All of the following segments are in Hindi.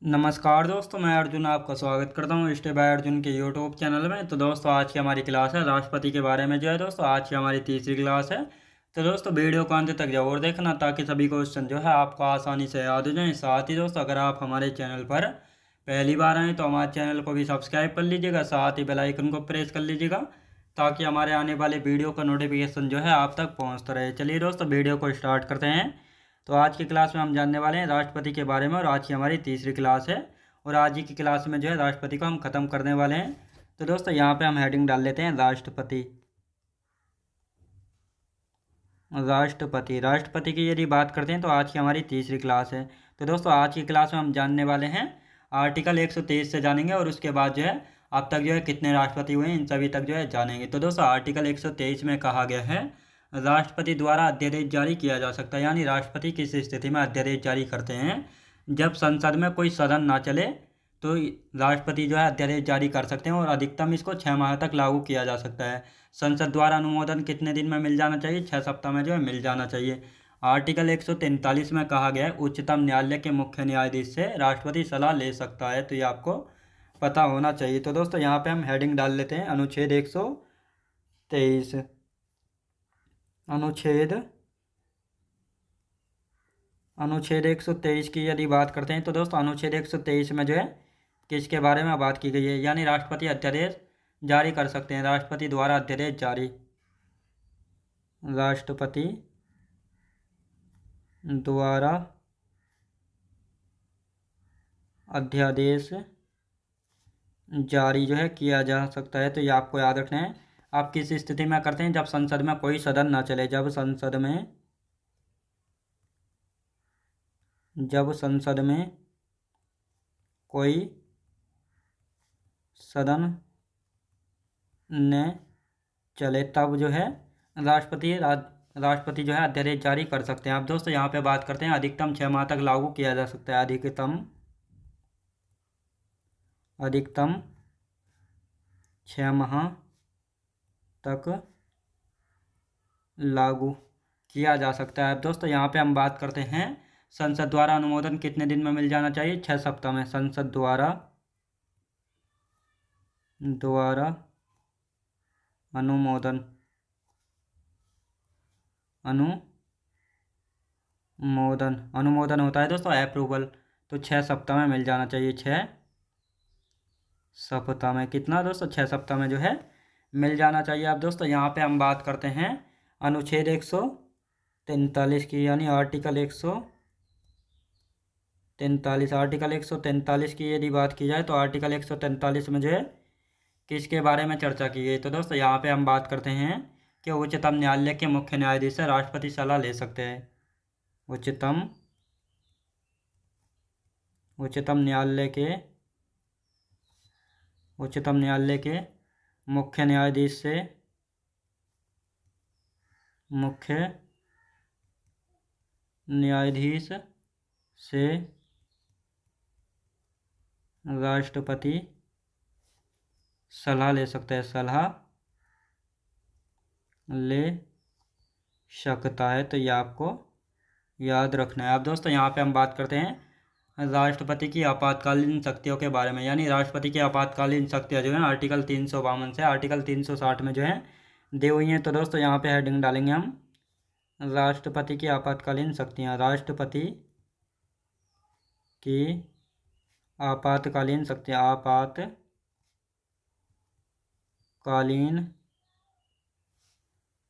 नमस्कार दोस्तों, मैं अर्जुन आपका स्वागत करता हूँ स्टे बाय अर्जुन के यूट्यूब चैनल में। तो दोस्तों, आज की हमारी क्लास है राष्ट्रपति के बारे में। जो है दोस्तों, आज की हमारी तीसरी क्लास है। तो दोस्तों, वीडियो को अंत तक जरूर देखना ताकि सभी क्वेश्चन जो है आपको आसानी से याद हो जाए। साथ ही दोस्तों, अगर आप हमारे चैनल पर पहली बार आएँ तो हमारे चैनल को भी सब्सक्राइब कर लीजिएगा, साथ ही बेल आइकन को प्रेस कर लीजिएगा ताकि हमारे आने वाले वीडियो का नोटिफिकेशन जो है आप तक पहुँचता रहे। चलिए दोस्तों, वीडियो को स्टार्ट करते हैं। तो आज की क्लास में हम जानने वाले हैं राष्ट्रपति के बारे में, और आज की हमारी तीसरी क्लास है। और आज ही की क्लास में जो है राष्ट्रपति को हम ख़त्म करने वाले हैं। तो दोस्तों, यहाँ पे हम हेडिंग डाल लेते हैं राष्ट्रपति। राष्ट्रपति की यदि बात करते हैं तो आज की हमारी तीसरी क्लास है। तो दोस्तों, आज की क्लास में हम जानने वाले हैं आर्टिकल 123 से जानेंगे, और उसके बाद जो है अब तक जो है कितने राष्ट्रपति हुए इन सभी तक जो है जानेंगे। तो दोस्तों, आर्टिकल 123 में कहा गया है राष्ट्रपति द्वारा अध्यादेश जारी किया जा सकता है। यानी राष्ट्रपति किस स्थिति में अध्यादेश जारी करते हैं? जब संसद में कोई सदन ना चले तो राष्ट्रपति जो है अध्यादेश जारी कर सकते हैं, और अधिकतम इसको 6 माह तक लागू किया जा सकता है। संसद द्वारा अनुमोदन कितने दिन में मिल जाना चाहिए? 6 सप्ताह में जो है मिल जाना चाहिए। आर्टिकल 143 में कहा गया है उच्चतम न्यायालय के मुख्य न्यायाधीश से राष्ट्रपति सलाह ले सकता है। तो ये आपको पता होना चाहिए। तो दोस्तों, यहाँ पे हम हेडिंग डाल लेते हैं अनुच्छेद 123। अनुच्छेद 123 की यदि बात करते हैं तो दोस्तों, अनुच्छेद 123 में जो है किसके बारे में बात की गई है? यानी राष्ट्रपति अध्यादेश जारी कर सकते हैं। राष्ट्रपति द्वारा अध्यादेश जारी, राष्ट्रपति द्वारा अध्यादेश जारी जो है किया जा सकता है। तो ये आपको याद रखना है। आप किस स्थिति में करते हैं? जब संसद में कोई सदन ना चले। जब संसद में कोई सदन न चले तब जो है राष्ट्रपति जो है अध्यादेश जारी कर सकते हैं। अब दोस्तों, यहाँ पे बात करते हैं अधिकतम 6 माह तक लागू किया जा सकता है। अधिकतम 6 माह तक लागू किया जा सकता है। अब दोस्तों, यहाँ पे हम बात करते हैं संसद द्वारा अनुमोदन कितने दिन में मिल जाना चाहिए? 6 सप्ताह में। संसद द्वारा अनुमोदन होता है दोस्तों अप्रूवल। तो 6 सप्ताह में मिल जाना चाहिए। 6 सप्ताह में कितना दोस्तों? 6 सप्ताह में जो है मिल जाना चाहिए। अब दोस्तों, यहाँ पे हम बात करते हैं अनुच्छेद 143 की, यानी आर्टिकल 143 की यदि बात की जाए तो आर्टिकल 143 में जो है किसके बारे में चर्चा की गई? तो दोस्तों, यहाँ पे हम बात करते हैं कि उच्चतम न्यायालय के मुख्य न्यायाधीश से राष्ट्रपति सलाह ले सकते हैं। उच्चतम न्यायालय के मुख्य न्यायाधीश से राष्ट्रपति सलाह ले सकता है। तो ये आपको याद रखना है। अब दोस्तों, यहाँ पे हम बात करते हैं राष्ट्रपति की आपातकालीन शक्तियों के बारे में। यानी राष्ट्रपति की आपातकालीन शक्तियाँ जो है आर्टिकल 352 से आर्टिकल 360 में जो है दी हुई हैं। तो दोस्तों, यहाँ पे हेडिंग डालेंगे हम राष्ट्रपति की आपातकालीन शक्तियाँ। राष्ट्रपति की आपातकालीन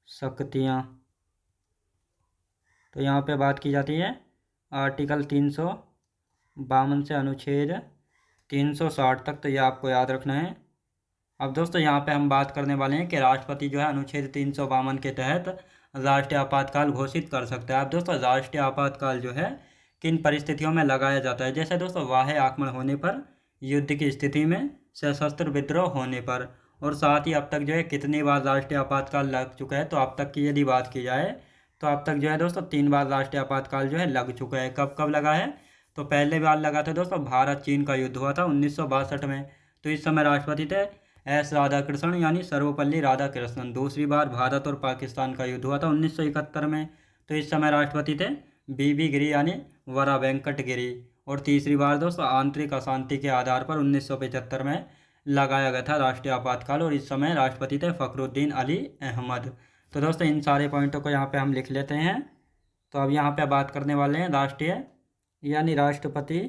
शक्तियाँ। तो यहाँ पे बात की जाती है आर्टिकल 352 से अनुच्छेद 360 तक। तो ये आपको याद रखना है। अब दोस्तों, यहाँ पे हम बात करने वाले हैं कि राष्ट्रपति जो है अनुच्छेद 352 के तहत राष्ट्रीय आपातकाल घोषित कर सकता है। अब दोस्तों, राष्ट्रीय आपातकाल जो है किन परिस्थितियों में लगाया जाता है? जैसे दोस्तों, बाह्य आक्रमण होने पर, युद्ध की स्थिति में, सशस्त्र विद्रोह होने पर। और साथ ही अब तक जो है कितनी बार राष्ट्रीय आपातकाल लग चुका है? तो अब तक की यदि बात की जाए तो अब तक जो है दोस्तों 3 बार राष्ट्रीय आपातकाल जो है लग चुका है। कब कब लगा है? तो पहले बार लगा था दोस्तों, भारत चीन का युद्ध हुआ था 1962 में। तो इस समय राष्ट्रपति थे एस राधाकृष्णन, यानी सर्वपल्ली राधाकृष्णन। दूसरी बार भारत और पाकिस्तान का युद्ध हुआ था 1971 में। तो इस समय राष्ट्रपति थे बीबी गिरी, यानी वरा वेंकट गिरी। और तीसरी बार दोस्तों आंतरिक अशांति के आधार पर 1975 में लगाया गया था राष्ट्रीय आपातकाल, और इस समय राष्ट्रपति थे फखरुद्दीन अली अहमद। तो दोस्तों इन सारे पॉइंटों को यहाँ पे हम लिख लेते हैं। तो अब यहाँ पे बात करने वाले हैं राष्ट्रीय यानी राष्ट्रपति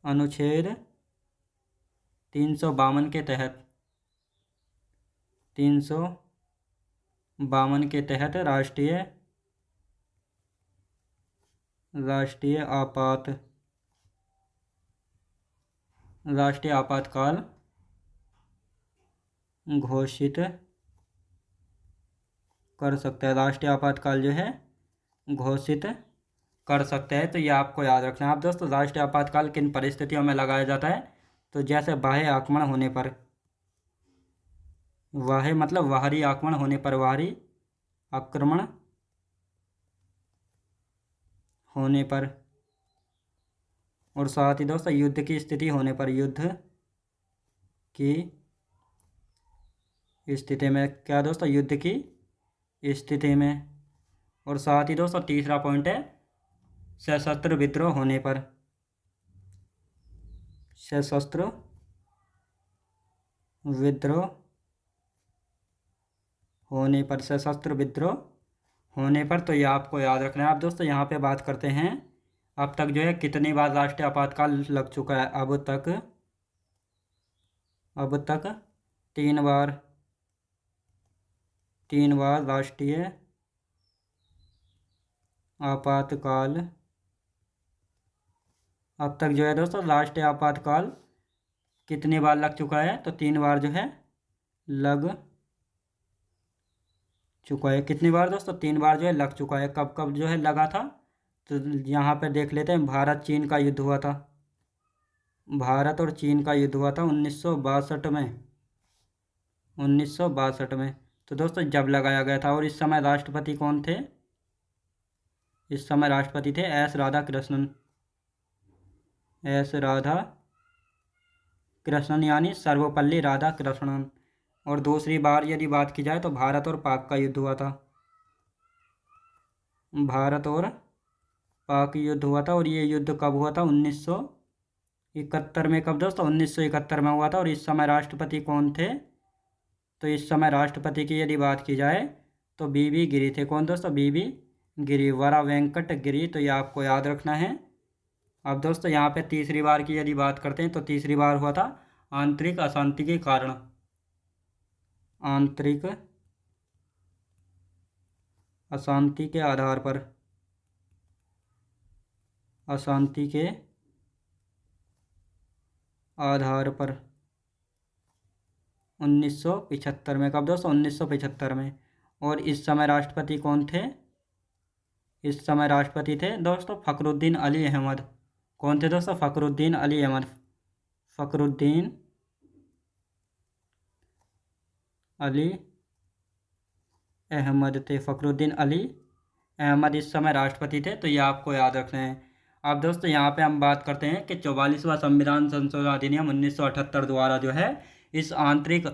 अनुच्छेद 352 के तहत 352 के तहत राष्ट्रीय आपातकाल घोषित कर सकता है। राष्ट्रीय आपातकाल जो है घोषित कर सकते हैं। तो ये आपको याद रखना है। आप दोस्तों राष्ट्रीय आपातकाल किन परिस्थितियों में लगाया जाता है? तो जैसे बाह्य आक्रमण होने पर, बाह्य मतलब बाहरी आक्रमण होने पर, बाहरी आक्रमण होने पर, और साथ ही दोस्तों युद्ध की स्थिति होने पर, युद्ध की स्थिति में, क्या दोस्तों? युद्ध की स्थिति में। और साथ ही दोस्तों तीसरा पॉइंट है सशस्त्र विद्रोह होने पर, सशस्त्र विद्रोह होने पर, सशस्त्र विद्रोह होने पर। तो ये आपको याद रखना है। आप दोस्तों यहाँ पे बात करते हैं अब तक जो है कितनी बार राष्ट्रीय आपातकाल लग चुका है। अब तक 3 बार राष्ट्रीय आपातकाल, अब तक जो है दोस्तों राष्ट्रीय आपातकाल कितनी बार लग चुका है? तो 3 बार जो है लग चुका है। कितनी बार दोस्तों? 3 बार जो है लग चुका है। कब कब जो है लगा था? तो यहाँ पे देख लेते हैं। भारत चीन का युद्ध हुआ था, भारत और चीन का युद्ध हुआ था 1962 में, 1962 में। तो दोस्तों जब लगाया गया था। और इस समय राष्ट्रपति कौन थे? इस समय राष्ट्रपति थे एस राधाकृष्णन, यानी सर्वपल्ली राधाकृष्णन। और दूसरी बार यदि बात की जाए तो भारत और पाक का युद्ध हुआ था, भारत और पाक युद्ध हुआ था। और ये युद्ध कब हुआ था? 1971 में। कब दोस्तों? 1971 में हुआ था। और इस समय राष्ट्रपति कौन थे? तो इस समय राष्ट्रपति की यदि बात की जाए तो बीबी गिरी थे। कौन दोस्तों? बीबी गिरी, वरा वेंकट गिरी। तो ये आपको याद रखना है। अब दोस्तों यहाँ पे तीसरी बार की यदि बात करते हैं तो तीसरी बार हुआ था आंतरिक अशांति के कारण, आंतरिक अशांति के आधार पर, अशांति के आधार पर 1975 में। कब दोस्तों? 1975 में। और इस समय राष्ट्रपति कौन थे? इस समय राष्ट्रपति थे दोस्तों फखरुद्दीन अली अहमद। कौन थे दोस्तों? फखरुद्दीन अली अहमद, फखरुद्दीन अली अहमद थे, फखरुद्दीन अली अहमद इस समय राष्ट्रपति थे। तो ये आपको याद रखना है। अब दोस्तों यहाँ पे हम बात करते हैं कि 44वां संविधान संशोधन अधिनियम 1978 द्वारा जो है इस आंतरिक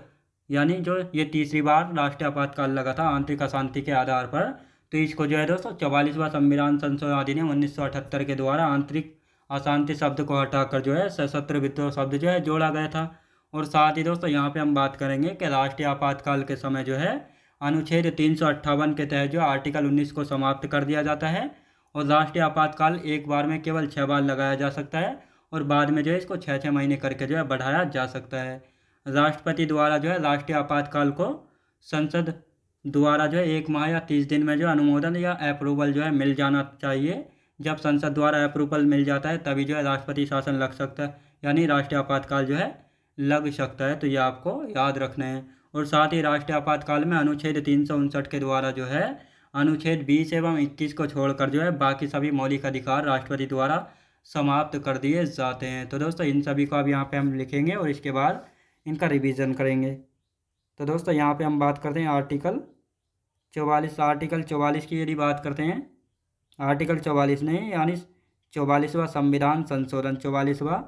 यानी जो ये तीसरी बार राष्ट्रीय आपातकाल लगा था आंतरिक अशांति के आधार पर, तो इसको जो है दोस्तों 44वां संविधान संशोधन अधिनियम 1978 के द्वारा आंतरिक अशांति शब्द को हटाकर जो है सशस्त्र विद्रोह शब्द जो है जोड़ा गया था। और साथ ही दोस्तों यहाँ पे हम बात करेंगे कि राष्ट्रीय आपातकाल के समय जो है अनुच्छेद 358 के तहत जो आर्टिकल 19 को समाप्त कर दिया जाता है। और राष्ट्रीय आपातकाल एक बार में केवल 6 बार लगाया जा सकता है, और बाद में जो है इसको 6-6 महीने करके जो है बढ़ाया जा सकता है। राष्ट्रपति द्वारा जो है राष्ट्रीय आपातकाल को संसद द्वारा जो है 1 माह या 30 दिन में जो अनुमोदन या अप्रूवल जो है मिल जाना चाहिए। जब संसद द्वारा अप्रूवल मिल जाता है तभी जो है राष्ट्रपति शासन लग सकता है, यानी राष्ट्रीय आपातकाल जो है लग सकता है। तो ये आपको याद रखना है। और साथ ही राष्ट्रीय आपातकाल में अनुच्छेद 359 के द्वारा जो है अनुच्छेद 20 एवं 21 को छोड़कर जो है बाकी सभी मौलिक अधिकार राष्ट्रपति द्वारा समाप्त कर दिए जाते हैं। तो दोस्तों इन सभी को अब यहाँ पे हम लिखेंगे और इसके बाद इनका रिवीजन करेंगे। तो दोस्तों यहाँ पे हम बात करते हैं आर्टिकल 44, आर्टिकल 44 की यदि बात करते हैं, आर्टिकल 44 नहीं यानी 44वां संविधान संशोधन, 44वां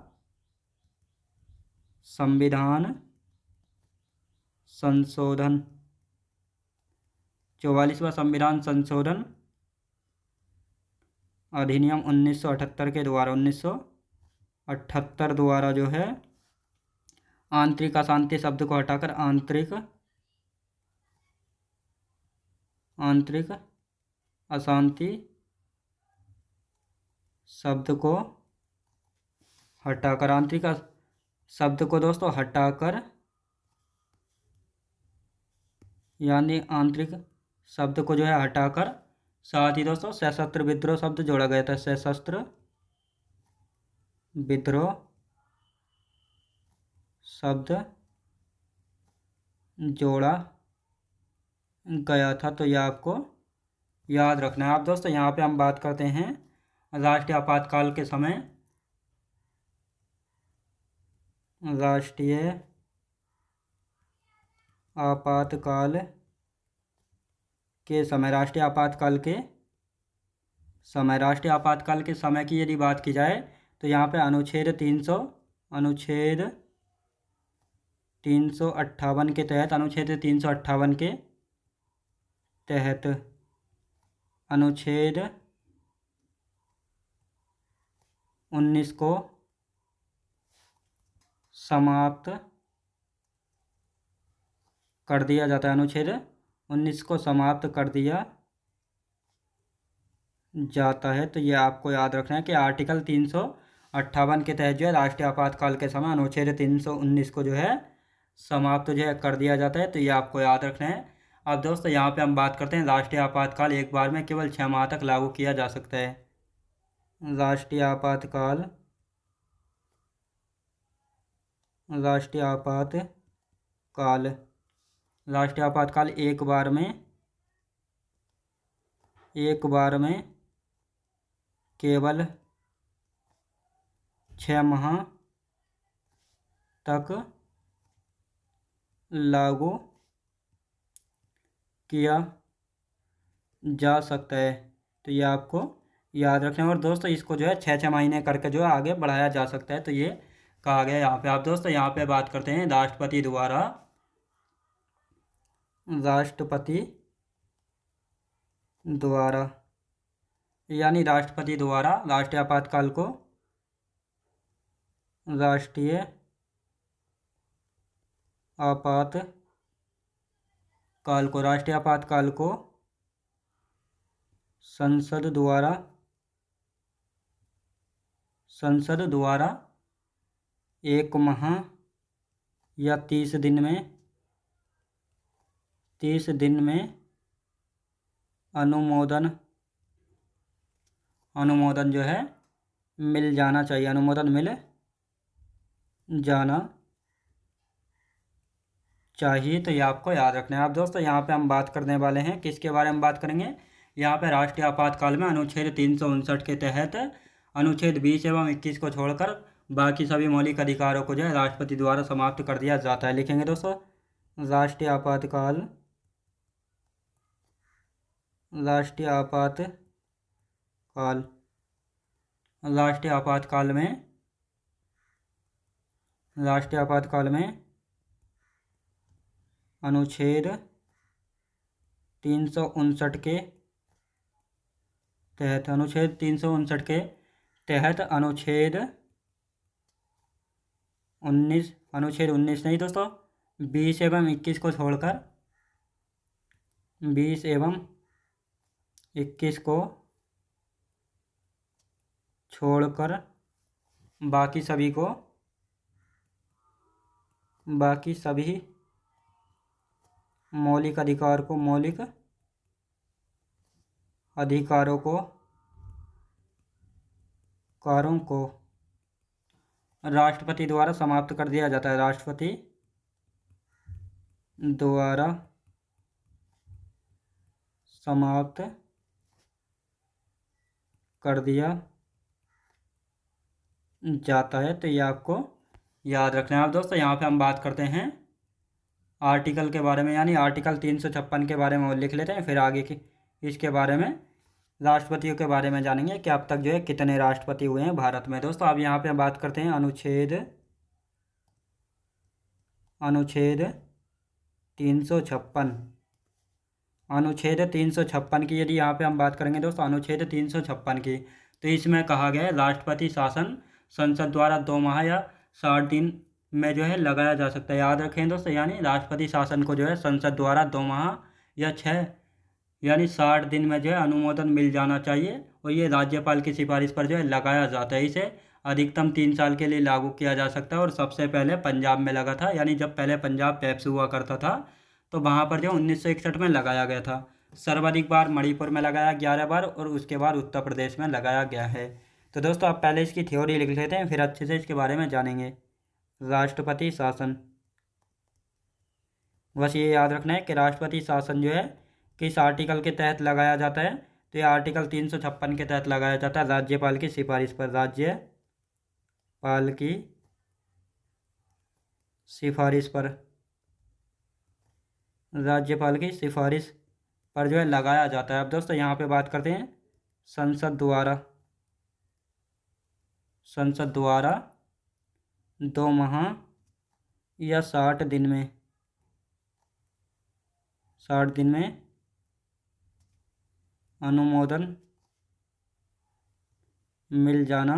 संविधान संशोधन, 44वां संविधान संशोधन अधिनियम 1978 के द्वारा 1978 द्वारा जो है आंतरिक अशांति शब्द को हटाकर आंतरिक अशांति शब्द को हटाकर शब्द को दोस्तों हटाकर, यानी आंतरिक शब्द को जो है हटाकर, साथ ही दोस्तों सशस्त्र विद्रोह शब्द जोड़ा गया था। सशस्त्र विद्रोह शब्द जोड़ा गया था। तो यह आपको याद रखना है। आप दोस्तों यहाँ पे हम बात करते हैं राष्ट्रीय आपातकाल के समय। राष्ट्रीय आपातकाल के समय, राष्ट्रीय आपातकाल के समय की यदि बात की जाए तो यहाँ पे अनुच्छेद 358 के तहत, अनुच्छेद 358 के तहत अनुच्छेद 19 को समाप्त कर दिया जाता है। अनुच्छेद 19 को समाप्त कर दिया जाता है। तो ये आपको याद रखना है कि आर्टिकल 358 के तहत जो है राष्ट्रीय आपातकाल के समय अनुच्छेद 319 को जो है समाप्त जो है कर दिया जाता है। तो ये आपको याद रखना है। अब दोस्तों यहाँ पे हम बात करते हैं राष्ट्रीय आपातकाल एक बार में केवल 6 माह तक लागू किया जा सकता है। राष्ट्रीय आपातकाल एक बार में केवल 6 माह तक लागू किया जा सकता है। तो ये आपको याद रखना है। और दोस्तों इसको जो है 6 महीने करके जो है आगे बढ़ाया जा सकता है। तो ये कहा गया यहाँ पे। आप दोस्तों यहाँ पे बात करते हैं राष्ट्रपति द्वारा यानी राष्ट्रपति द्वारा राष्ट्रीय आपातकाल को संसद द्वारा 1 माह या 30 दिन में अनुमोदन जो है मिल जाना चाहिए। अनुमोदन मिल जाना चाहिए। तो ये आपको याद रखना है। आप दोस्तों यहाँ पे हम बात करने वाले हैं किसके बारे में बात करेंगे। यहाँ पे राष्ट्रीय आपातकाल में अनुच्छेद 359 के तहत अनुच्छेद 20 एवं 21 को छोड़कर बाकी सभी मौलिक अधिकारों को जो है राष्ट्रपति द्वारा समाप्त कर दिया जाता है। लिखेंगे दोस्तों राष्ट्रीय आपातकाल में अनुच्छेद 359 के तहत अनुच्छेद 19 नहीं दोस्तों 20 एवं 21 को छोड़कर 20 एवं 21 को छोड़कर बाकी सभी मौलिक अधिकारों को राष्ट्रपति द्वारा समाप्त कर दिया जाता है। राष्ट्रपति द्वारा समाप्त कर दिया जाता है। तो ये आपको याद रखना है। अब दोस्तों यहाँ पे हम बात करते हैं आर्टिकल के बारे में, यानी आर्टिकल 356 के बारे में लिख लेते हैं, फिर आगे की इसके बारे में राष्ट्रपतियों के बारे में जानेंगे कि अब तक जो है कितने राष्ट्रपति हुए हैं भारत में। दोस्तों अब यहाँ पे बात करते हैं अनुच्छेद 356 अनुच्छेद 356 की यदि यहाँ पे हम बात करेंगे दोस्तों, अनुच्छेद 356 की, तो इसमें कहा गया है राष्ट्रपति शासन संसद द्वारा 2 माह या 60 दिन में जो है लगाया जा सकता है। याद रखें दोस्तों, यानी राष्ट्रपति शासन को जो है संसद द्वारा 2 माह या 6 यानी 60 दिन में जो है अनुमोदन मिल जाना चाहिए, और ये राज्यपाल की सिफारिश पर जो है लगाया जाता है। इसे अधिकतम 3 साल के लिए लागू किया जा सकता है, और सबसे पहले पंजाब में लगा था, यानी जब पहले पंजाब पेप्स हुआ करता था तो वहाँ पर जो 1961 में लगाया गया था। सर्वाधिक बार मणिपुर में लगाया 11 बार, और उसके बाद उत्तर प्रदेश में लगाया गया है। तो दोस्तों आप पहले इसकी थ्योरी लिख लेते हैं, फिर अच्छे से इसके बारे में जानेंगे। राष्ट्रपति शासन, बस ये याद रखना है कि राष्ट्रपति शासन जो है किस आर्टिकल के तहत लगाया जाता है, तो ये आर्टिकल 356 के तहत लगाया जाता है, राज्यपाल की सिफारिश पर। राज्यपाल की सिफारिश पर, राज्यपाल की सिफारिश पर जो है लगाया जाता है। अब दोस्तों यहाँ पे बात करते हैं संसद द्वारा, संसद द्वारा 2 माह या 60 दिन में, 60 दिन में अनुमोदन मिल जाना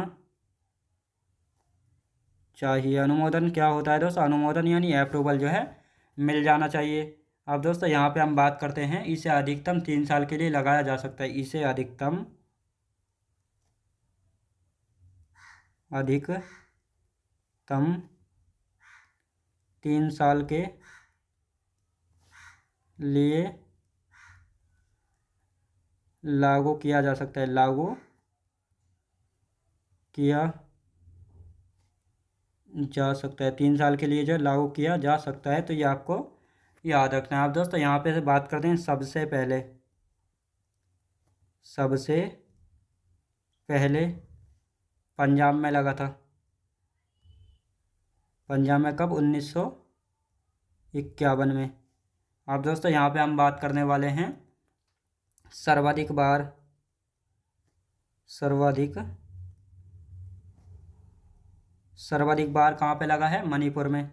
चाहिए। अनुमोदन क्या होता है दोस्तों? अनुमोदन यानी अप्रूवल जो है मिल जाना चाहिए। अब दोस्तों यहाँ पे हम बात करते हैं, इसे अधिकतम 3 साल के लिए लगाया जा सकता है। इसे अधिकतम 3 साल के लिए लागू किया जा सकता है, लागू किया जा सकता है। 3 साल के लिए जो लागू किया जा सकता है, तो ये आपको याद रखना है। अब दोस्तों यहाँ पे से बात करते हैं सबसे पहले, सबसे पहले पंजाब में लगा था। पंजाब में कब? 1951 में। अब दोस्तों यहाँ पे हम बात करने वाले हैं सर्वाधिक बार, सर्वाधिक बार कहाँ पे लगा है? मणिपुर में।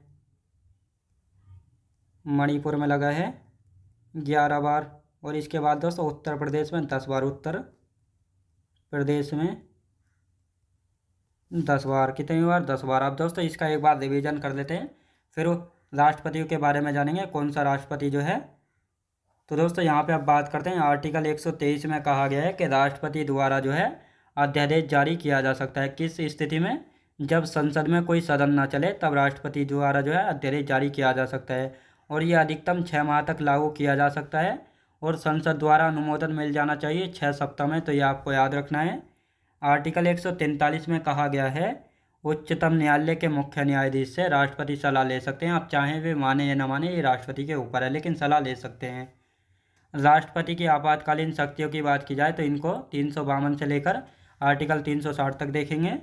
मणिपुर में लगा है 11 बार, और इसके बाद दोस्तों उत्तर प्रदेश में 10 बार। उत्तर प्रदेश में 10 बार। कितनी बार? 10 बार। अब दोस्तों इसका एक बार रिवीजन कर लेते हैं, फिर राष्ट्रपतियों के बारे में जानेंगे, कौन सा राष्ट्रपति जो है। तो दोस्तों यहाँ पे अब बात करते हैं, आर्टिकल 123 में कहा गया है कि राष्ट्रपति द्वारा जो है अध्यादेश जारी किया जा सकता है। किस स्थिति में? जब संसद में कोई सदन ना चले, तब राष्ट्रपति द्वारा जो है अध्यादेश जारी किया जा सकता है, और ये अधिकतम 6 माह तक लागू किया जा सकता है, और संसद द्वारा अनुमोदन मिल जाना चाहिए 6 सप्ताह में। तो ये आपको याद रखना है। आर्टिकल 143 में कहा गया है, उच्चतम न्यायालय के मुख्य न्यायाधीश से राष्ट्रपति सलाह ले सकते हैं। आप चाहें वे माने या न माने, ये राष्ट्रपति के ऊपर है, लेकिन सलाह ले सकते हैं। राष्ट्रपति की आपातकालीन शक्तियों की बात की जाए तो इनको 352 से लेकर आर्टिकल 360 तक देखेंगे।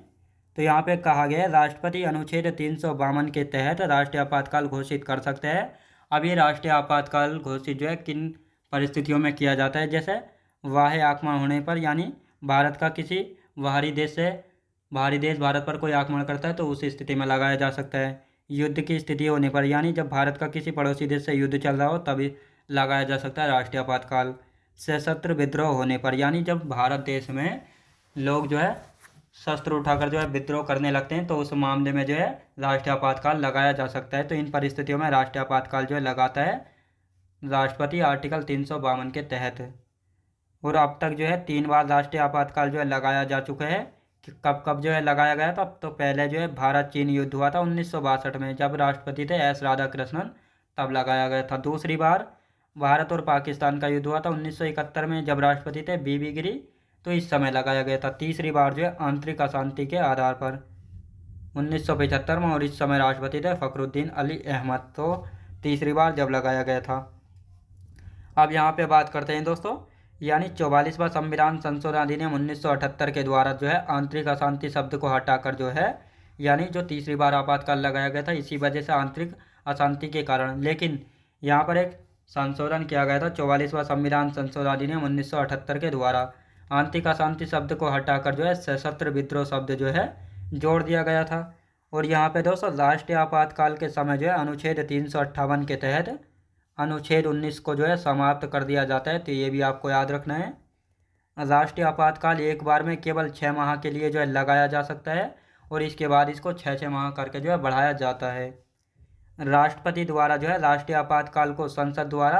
तो यहाँ पे कहा गया है, राष्ट्रपति अनुच्छेद 352 के तहत राष्ट्रीय आपातकाल घोषित कर सकते हैं। अब ये राष्ट्रीय आपातकाल घोषित जो है किन परिस्थितियों में किया जाता है? जैसे बाह्य आक्रमण होने पर, यानी भारत का किसी बाहरी देश से, बाहरी देश भारत पर कोई आक्रमण करता है तो उस स्थिति में लगाया जा सकता है। युद्ध की स्थिति होने पर, यानी जब भारत का किसी पड़ोसी देश से युद्ध चल रहा हो तभी लगाया जा सकता है राष्ट्रीय आपातकाल। सशस्त्र विद्रोह होने पर, यानी जब भारत देश में लोग जो है शस्त्र उठाकर जो है विद्रोह करने लगते हैं, तो उस मामले में जो है राष्ट्रीय आपातकाल लगाया जा सकता है। तो इन परिस्थितियों में राष्ट्रीय आपातकाल जो है लगाता है राष्ट्रपति, आर्टिकल 352 के तहत। और अब तक जो है 3 बार राष्ट्रीय आपातकाल जो है लगाया जा चुका है। कि कब कब जो है लगाया गया था? तो पहले जो है भारत चीन युद्ध हुआ था 1962 में, जब राष्ट्रपति थे एस राधाकृष्णन, तब लगाया गया था। दूसरी बार भारत और पाकिस्तान का युद्ध हुआ था 1971 में, जब राष्ट्रपति थे बीबी गिरी, तो इस समय लगाया गया था। तीसरी बार जो है आंतरिक अशांति के आधार पर 1975 में, और इस समय राष्ट्रपति थे फखरुद्दीन अली अहमद, तो तीसरी बार जब लगाया गया था। अब यहाँ पे बात करते हैं दोस्तों, यानी 44वां संविधान संशोधन अधिनियम 1978 के द्वारा जो है आंतरिक अशांति शब्द को हटाकर जो है, यानी जो तीसरी बार आपातकाल लगाया गया था इसी वजह से आंतरिक अशांति के कारण, लेकिन यहाँ पर एक संशोधन किया गया था 44वां संविधान संशोधन अधिनियम 1978 के द्वारा। आंतरिक अशांति शब्द को हटाकर जो है सशस्त्र विद्रोह शब्द जो है जोड़ दिया गया था। और यहाँ पे दोस्तों राष्ट्रीय आपातकाल के समय जो है अनुच्छेद 358 के तहत अनुच्छेद 19 को जो है समाप्त कर दिया जाता है। तो ये भी आपको याद रखना है। राष्ट्रीय आपातकाल एक बार में केवल 6 माह के लिए जो है लगाया जा सकता है और इसके बाद इसको 6-6 माह करके जो है बढ़ाया जाता है। राष्ट्रपति द्वारा जो है राष्ट्रीय आपातकाल को संसद द्वारा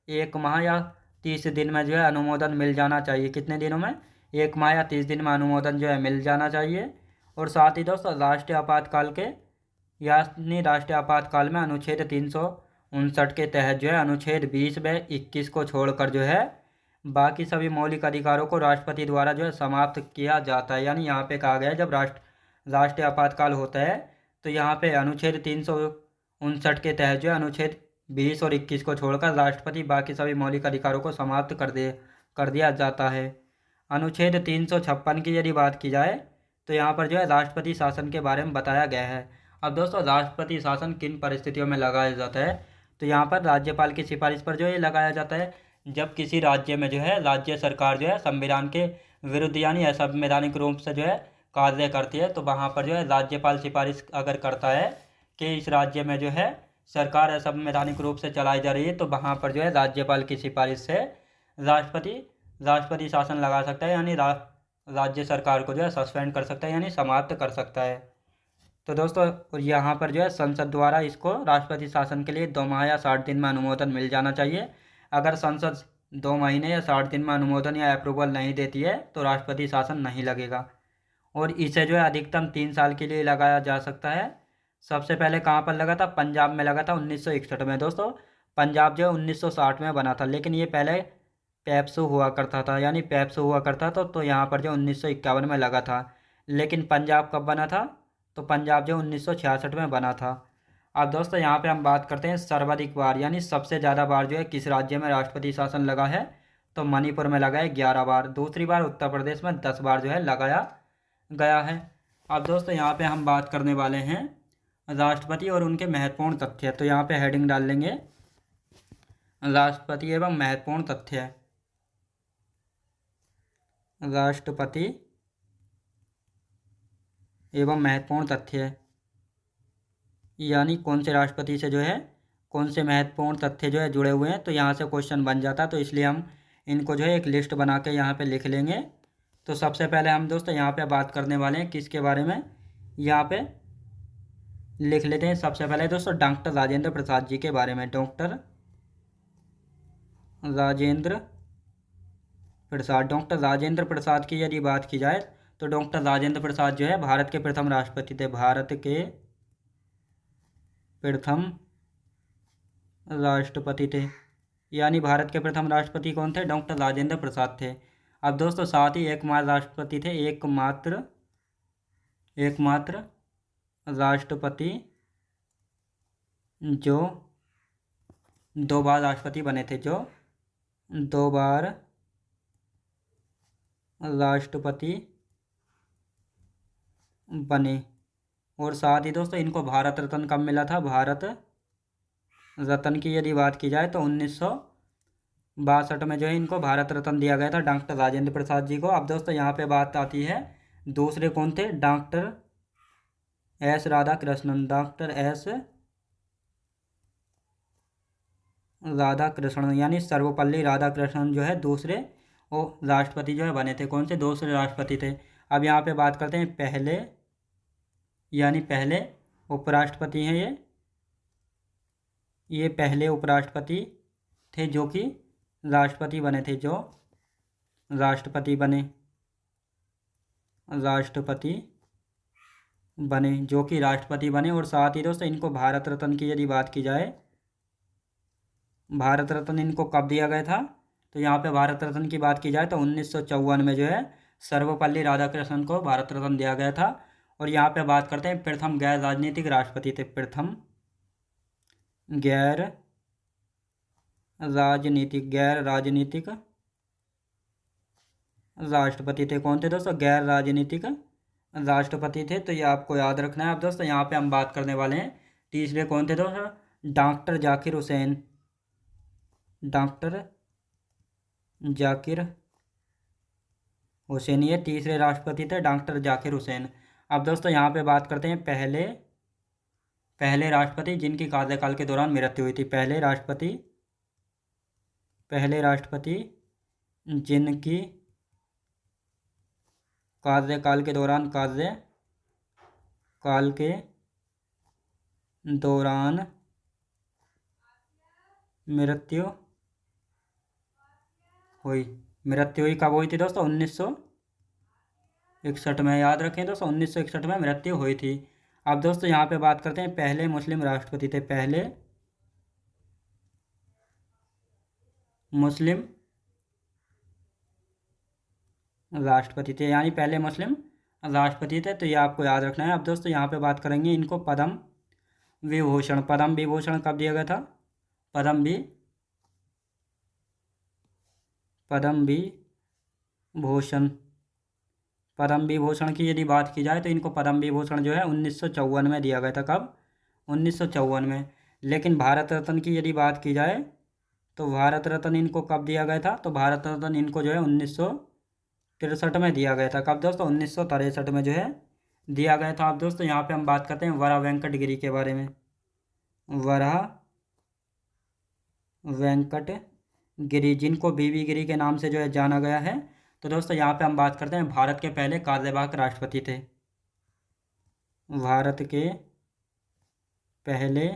1 माह या 30 दिन में जो है अनुमोदन मिल जाना चाहिए। कितने दिनों में? 1 माह या 30 दिन में अनुमोदन जो है मिल जाना चाहिए। और साथ ही दोस्तों राष्ट्रीय आपातकाल के यानी राष्ट्रीय आपातकाल में अनुच्छेद 359 के तहत जो है अनुच्छेद 20 व 21 को छोड़कर जो है बाकी सभी मौलिक अधिकारों को राष्ट्रपति द्वारा जो है समाप्त किया जाता है। यानी यहाँ पे कहा गया है जब राष्ट्रीय आपातकाल होता है तो यहाँ पे अनुच्छेद 359 के तहत जो है अनुच्छेद 20 और 21 को छोड़कर राष्ट्रपति बाकी सभी मौलिक अधिकारों को समाप्त कर दिया जाता है। अनुच्छेद 356 की यदि बात की जाए तो यहाँ पर जो है राष्ट्रपति शासन के बारे में बताया गया है। अब दोस्तों राष्ट्रपति शासन किन परिस्थितियों में लगाया जाता है? तो यहाँ पर राज्यपाल की सिफारिश पर जो है लगाया जाता है। जब किसी राज्य में जो है राज्य सरकार जो है संविधान के विरुद्ध यानी असंवैधानिक रूप से जो है कार्य करती है तो वहाँ पर जो है राज्यपाल सिफारिश अगर करता है कि इस राज्य में जो है सरकार असंवैधानिक रूप से चलाई जा रही है तो वहाँ पर जो है राज्यपाल की सिफारिश से राष्ट्रपति शासन लगा सकता है यानी राज्य सरकार को जो है सस्पेंड कर सकता है यानी समाप्त कर सकता है। तो दोस्तों यहाँ पर जो है संसद द्वारा इसको राष्ट्रपति शासन के लिए 2 माह या 60 दिन में अनुमोदन मिल जाना चाहिए। अगर संसद 2 महीने या 60 दिन में अनुमोदन या अप्रूवल नहीं देती है तो राष्ट्रपति शासन नहीं लगेगा और इसे जो है अधिकतम 3 साल के लिए लगाया जा सकता है। सबसे पहले कहाँ पर लगा था? पंजाब में लगा था 1961 में। दोस्तों पंजाब जो है 1960 में बना था लेकिन ये पहले पेप्सू हुआ करता था यानी पेप्सू हुआ करता था तो यहाँ पर जो 1951 में लगा था। लेकिन पंजाब कब बना था? तो पंजाब जो 1966 में बना था। अब दोस्तों यहाँ पे हम बात करते हैं सर्वाधिक बार यानी सबसे ज़्यादा बार जो है किस राज्य में राष्ट्रपति शासन लगा है? तो मणिपुर में लगा है 11 बार। दूसरी बार उत्तर प्रदेश में 10 बार जो है लगाया गया है। अब दोस्तों यहाँ पे हम बात करने वाले हैं राष्ट्रपति और उनके महत्वपूर्ण तथ्य। तो यहाँ पे हेडिंग डाल लेंगे राष्ट्रपति एवं महत्वपूर्ण तथ्य। राष्ट्रपति एवं महत्वपूर्ण तथ्य यानी कौन से राष्ट्रपति से जो है कौन से महत्वपूर्ण तथ्य जो है जुड़े हुए हैं। तो यहाँ से क्वेश्चन बन जाता तो इसलिए हम इनको जो है एक लिस्ट बना के यहाँ पे लिख लेंगे। तो सबसे पहले हम दोस्तों यहाँ पे बात करने वाले हैं किसके बारे में? यहाँ पे लिख लेते हैं सबसे पहले दोस्तों डॉक्टर राजेंद्र प्रसाद जी के बारे में। डॉक्टर राजेंद्र प्रसाद की यदि बात की जाए तो डॉक्टर राजेंद्र प्रसाद जो है भारत के प्रथम राष्ट्रपति थे। भारत के प्रथम राष्ट्रपति थे यानी भारत के प्रथम राष्ट्रपति कौन थे? डॉक्टर राजेंद्र प्रसाद थे। अब दोस्तों साथ ही एकमात्र राष्ट्रपति थे, एकमात्र राष्ट्रपति जो 2 बार राष्ट्रपति बने थे, जो 2 बार राष्ट्रपति बने। और साथ ही दोस्तों इनको भारत रत्न कब मिला था? भारत रत्न की यदि बात की जाए तो 1962 में जो है इनको भारत रत्न दिया गया था डॉक्टर राजेंद्र प्रसाद जी को। अब दोस्तों यहाँ पे बात आती है दूसरे कौन थे? Doctor S Radhakrishnan. Doctor S Radhakrishnan यानी सर्वपल्ली राधाकृष्णन जो है दूसरे वो राष्ट्रपति जो है बने थे। कौन से? दूसरे राष्ट्रपति थे। अब यहाँ पे बात करते हैं पहले उपराष्ट्रपति हैं ये पहले उपराष्ट्रपति थे जो कि राष्ट्रपति बने थे, जो राष्ट्रपति बने और साथ ही दोस्तों इनको भारत रत्न की यदि बात की जाए, भारत रत्न इनको कब दिया गया था? तो यहाँ पे भारत रत्न की बात की जाए तो 1954 में जो है सर्वपल्ली राधाकृष्णन को भारत रत्न दिया गया था। और यहाँ पे बात करते हैं प्रथम गैर राजनीतिक राष्ट्रपति थे। प्रथम गैर राजनीतिक राष्ट्रपति थे। कौन थे दोस्तों? गैर राजनीतिक राष्ट्रपति थे। तो ये आपको याद रखना है। अब दोस्तों यहाँ पे हम बात करने वाले हैं तीसरे कौन थे दोस्तों? डॉक्टर जाकिर हुसैन। डॉक्टर जाकिर हुसैन ये तीसरे राष्ट्रपति थे, डॉक्टर जाकिर हुसैन। अब दोस्तों यहाँ पे बात करते हैं पहले राष्ट्रपति जिनकी कार्यकाल के दौरान मृत्यु हुई थी। पहले राष्ट्रपति पहले राष्ट्रपति जिनकी कार्यकाल के दौरान मृत्यु हुई। कब हुई थी दोस्तों? 1961 में। याद रखें दोस्तों, 1961 में मृत्यु हुई थी। अब दोस्तों यहाँ पे बात करते हैं, पहले मुस्लिम राष्ट्रपति थे। पहले मुस्लिम राष्ट्रपति थे, यानी पहले मुस्लिम राष्ट्रपति थे, तो ये आपको याद रखना है। अब दोस्तों यहाँ पे बात करेंगे इनको पद्म विभूषण कब दिया गया था? पद्म विभूषण की यदि बात की जाए तो इनको पद्म विभूषण जो है 1954 में दिया गया था। कब? 1954 में। लेकिन भारत रत्न की यदि बात की जाए तो भारत रत्न इनको कब दिया गया था? तो भारत रत्न इनको जो है 1963 में दिया गया था। कब दोस्तों? 1963 में जो है दिया गया था। अब दोस्तों यहाँ पे हम बात करते हैं वरा वेंकट गिरी के बारे में। वरा वेंकट गिरी, जिनको बीवी गिरी के नाम से जो है जाना गया है। तो दोस्तों यहाँ पे हम बात करते हैं भारत के पहले कार्यवाहक राष्ट्रपति थे। भारत के पहले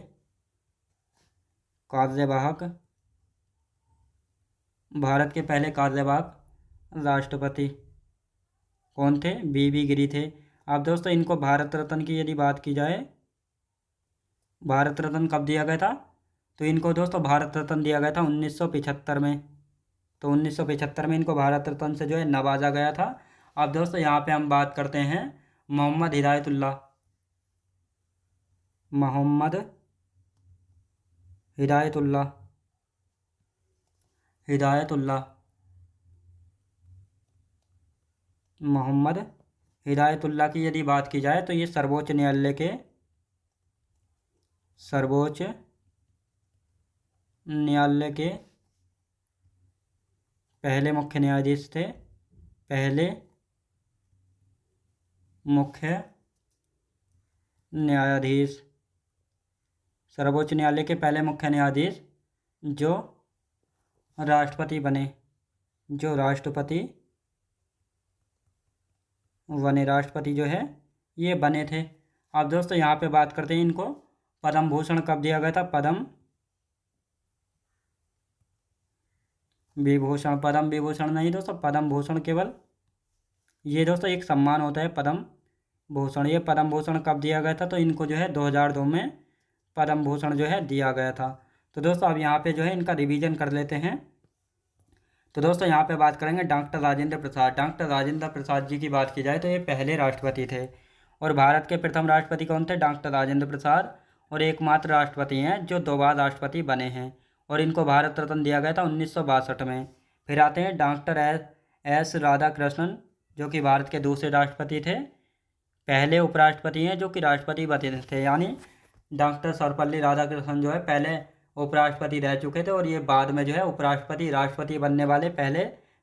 कार्यवाहक राष्ट्रपति कौन थे? बीवी गिरी थे। अब दोस्तों इनको भारत रत्न की यदि बात की जाए, भारत रत्न कब दिया गया था? तो इनको दोस्तों भारत रत्न दिया गया था 1975 में। तो 1975 में इनको भारत रत्न से जो है नवाजा गया था। अब दोस्तों यहाँ पे हम बात करते हैं मोहम्मद हिदायतुल्लाह मोहम्मद हिदायतुल्लाह की यदि बात की जाए तो ये सर्वोच्च न्यायालय के पहले मुख्य न्यायाधीश थे। पहले मुख्य न्यायाधीश, सर्वोच्च न्यायालय के पहले मुख्य न्यायाधीश जो राष्ट्रपति बने, राष्ट्रपति जो है ये बने थे। अब दोस्तों यहाँ पे बात करते हैं इनको पद्म भूषण कब दिया गया था? पद्म विभूषण नहीं दोस्तों, पद्म भूषण केवल ये दोस्तों एक सम्मान होता है पद्म भूषण। ये पद्म भूषण कब दिया गया था? तो इनको जो है 2002 में पद्म भूषण जो है दिया गया था। तो दोस्तों अब यहाँ पे जो है इनका रिवीजन कर लेते हैं। तो दोस्तों यहाँ पे बात करेंगे डॉक्टर राजेंद्र प्रसाद जी की बात की जाए तो ये पहले राष्ट्रपति थे। और भारत के प्रथम राष्ट्रपति कौन थे? डॉक्टर राजेंद्र प्रसाद। और एकमात्र राष्ट्रपति हैं जो 2 बार राष्ट्रपति बने हैं। और इनको भारत रत्न दिया गया था 1962 में। फिर आते हैं डॉक्टर एस राधाकृष्णन, जो कि भारत के दूसरे राष्ट्रपति थे। पहले उपराष्ट्रपति हैं जो कि राष्ट्रपति बने थे, यानी डॉक्टर सर्वपल्ली राधाकृष्णन जो है पहले उपराष्ट्रपति रह चुके थे और ये बाद में जो है राष्ट्रपति बनने वाले पहले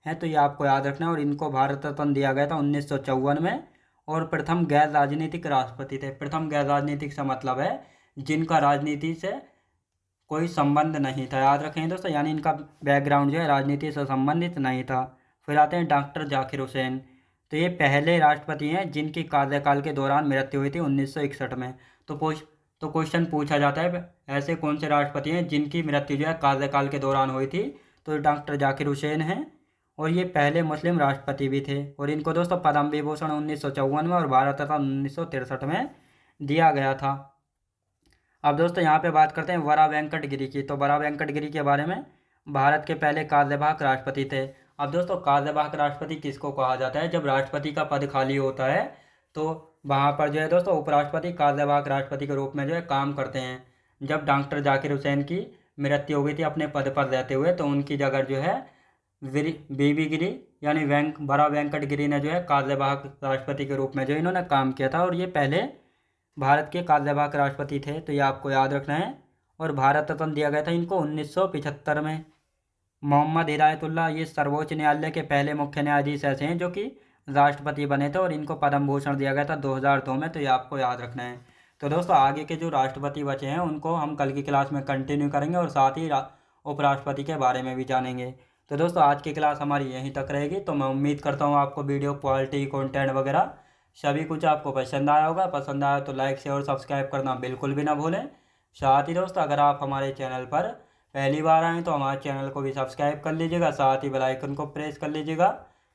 हैं। तो ये आपको याद रखना है। और इनको भारत रत्न दिया गया था 1954 में। और प्रथम गैर राजनीतिक राष्ट्रपति थे। प्रथम गैर राजनीतिक से मतलब है जिनका राजनीति से कोई संबंध नहीं था। याद रखें दोस्तों, यानी इनका बैकग्राउंड जो है राजनीति से संबंधित नहीं था। फिर आते हैं डॉक्टर जाकिर हुसैन। तो ये पहले राष्ट्रपति हैं जिनकी कार्यकाल के दौरान मृत्यु हुई थी 1961 में। तो क्वेश्चन पूछा जाता है ऐसे कौन से राष्ट्रपति हैं जिनकी मृत्यु जो है कार्यकाल के दौरान हुई थी? तो डॉक्टर जाकिर हुसैन हैं। और ये पहले मुस्लिम राष्ट्रपति भी थे। और इनको दोस्तों पद्म विभूषण 1954 में और भारत रत्न 1963 में दिया गया था। अब दोस्तों यहाँ पे बात करते हैं वरा वेंकट गिरी की। तो वरा वेंकट गिरी के बारे में भारत के पहले कार्यवाहक राष्ट्रपति थे। अब दोस्तों कार्यवाहक राष्ट्रपति किसको कहा जाता है? जब राष्ट्रपति का पद खाली होता है तो वहाँ पर जो है दोस्तों उपराष्ट्रपति कार्यवाहक राष्ट्रपति के रूप में जो है काम करते हैं। जब डॉक्टर जाकिर हुसैन की मृत्यु हो गई थी अपने पद पर रहते हुए, तो उनकी जगह जो है बीबी गिरी यानी वरा वेंकट गिरी ने जो है कार्यवाहक राष्ट्रपति के रूप में जो इन्होंने काम किया था। और ये पहले भारत के कार्यवाहक राष्ट्रपति थे, तो ये आपको याद रखना है। और भारत रत्न दिया गया था इनको 1975 में। मोहम्मद हिदायतुल्लाह ये सर्वोच्च न्यायालय के पहले मुख्य न्यायाधीश ऐसे हैं जो कि राष्ट्रपति बने थे और इनको पद्म भूषण दिया गया था 2002 में। तो ये आपको याद रखना है। तो दोस्तों आगे के जो राष्ट्रपति बचे हैं उनको हम कल की क्लास में कंटिन्यू करेंगे और साथ ही उपराष्ट्रपति के बारे में भी जानेंगे। तो दोस्तों आज की क्लास हमारी यहीं तक रहेगी। तो मैं उम्मीद करता हूँ आपको वीडियो क्वालिटी कंटेंट वगैरह सभी कुछ आपको पसंद आया होगा। पसंद आया तो लाइक शेयर और सब्सक्राइब करना बिल्कुल भी ना भूलें। साथ ही दोस्तों अगर आप हमारे चैनल पर पहली बार आएँ तो हमारे चैनल को भी सब्सक्राइब कर लीजिएगा, साथ ही बेल आइकन को प्रेस कर लीजिएगा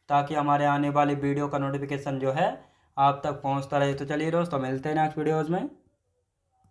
ताकि हमारे आने वाली वीडियो का नोटिफिकेशन जो है आप तक पहुंचता रहे। तो चलिए दोस्तों मिलते हैं नेक्स्ट वीडियोज़ में।